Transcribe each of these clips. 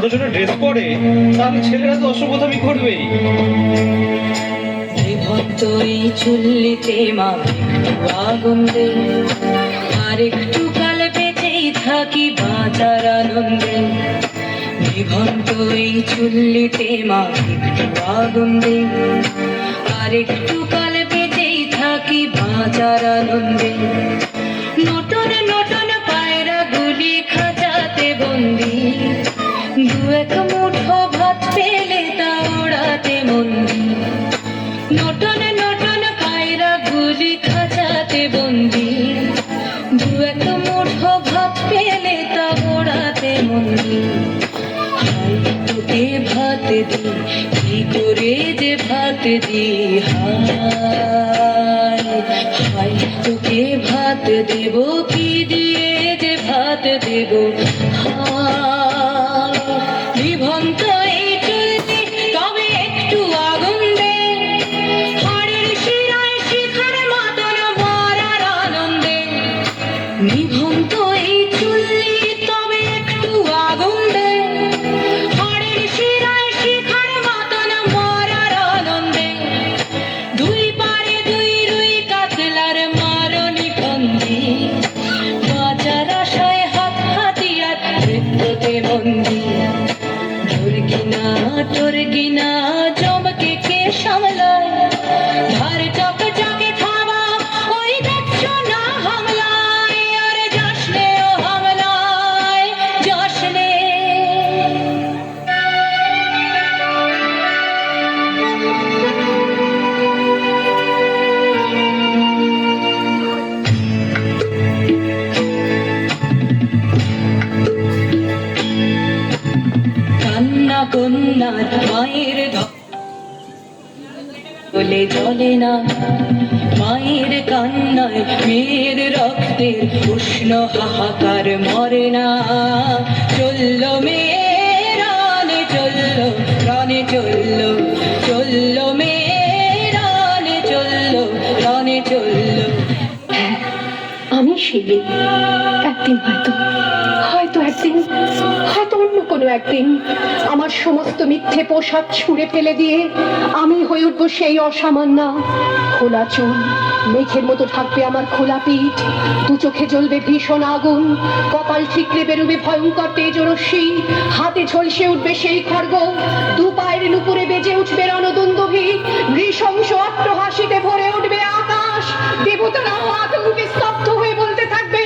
ছোট ছোট ড্রেস পরে, তাহলে ছেলেরা তো অসভ্যতামি করবেই। ভক্তই চুল্লিতে মা একটু আগুন দে, আর একটু কাল বেঁচেই থাকি বাঁচার আনন্দে। নিভন্তই চুল্লিতে মা একটু আগুন দে, আর একটু কাল বেঁচেই থাকি বাঁচার আনন্দে। নটন নটন পায়রা গুলি খাঁচাতে বন্দি, দু এক মুঠো ভাত পেলে তা ওড়াতে মন্দি। নটন নটন পায়রা গুলি খাঁচাতে বন্দি, দু এক মুঠো ভাত পেলে তা ওড়াতে মন্দি। হাই তোকে ভাত দি, কি করে যে ভাত দি, হায় হাই তোকে ভাত দেব, কি দিয়ে যে ভাত দেব, হায়। নিভন্ত এই চুল্লি তবে একটু আগুন দে, হাড়ের শিরায় শিখার মতন মরার আনন্দে। নিভন্ত এই চুল্লি তবে একটু আগুন দে, হাড়ের শিরায় শিখার মতন মরার আনন্দে। দুই পারে দুই রুই কাতলার মারণি ফন্দি, বাঁচার আশায় হাত হাতিয়ার মৃত্যুতে বন্দি। টর্গিনা জমকে কে সামলায়, ধার চক চকে থাবা ওই দেখছো না হামলায়, আরে যাসনে ও হামলায় যাসনে। কান্না কন্যার মায়ের বলে জলে না, মায়ের কান্নায় মেয়ের রক্তের উষ্ণ হাহাকার মরে না। চললো মেয়ে রানে চললো, রানে চললো, চললো মেয়ে রানে চললো, রানে চললো। আমি শিলি একদিন হয়তো অন্য কোনো একদিন আমার সমস্ত মিথ্যে পোশাক ছুঁড়ে ফেলে দিয়ে আমি হয়ে উঠবো সেই অসামান্যা। খোলা চুল, মেঘের মতো ঢাকবে আমার খোলা পিঠ, দু চোখে জ্বলবে ভীষণ আগুন, কপাল ঠিকরে বেরোবে ভয়ঙ্কর তেজরশ্মি, হাতে ঝলসে উঠবে সেই খড়গ, দু পায়ের নুপুরে বেজে উঠবে রণদুন্দুভি, নৃশংস অট্টহাসিতে ভরে উঠবে আকাশ। দেবতারাও আতঙ্কে স্তব্ধ হয়ে বলতে থাকবে,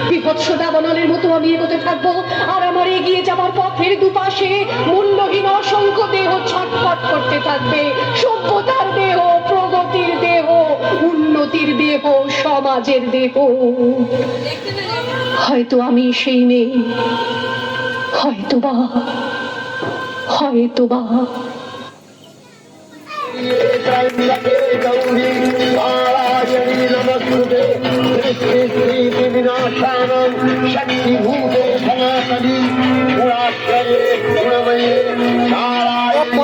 বিভৎস দাবানলের মতো আমি এগোতে থাকবো, আর আমার এগিয়ে যাবার পথের দুপাশে মূল্যহীন অসংখ্য দেহ ছটফট করতে থাকবে। সভ্যতার দেহ, প্রগতির দেহ, উন্নতির দেহ, সমাজের দেহ। হয়তো আমি সেই মেয়ে, হয়তোবা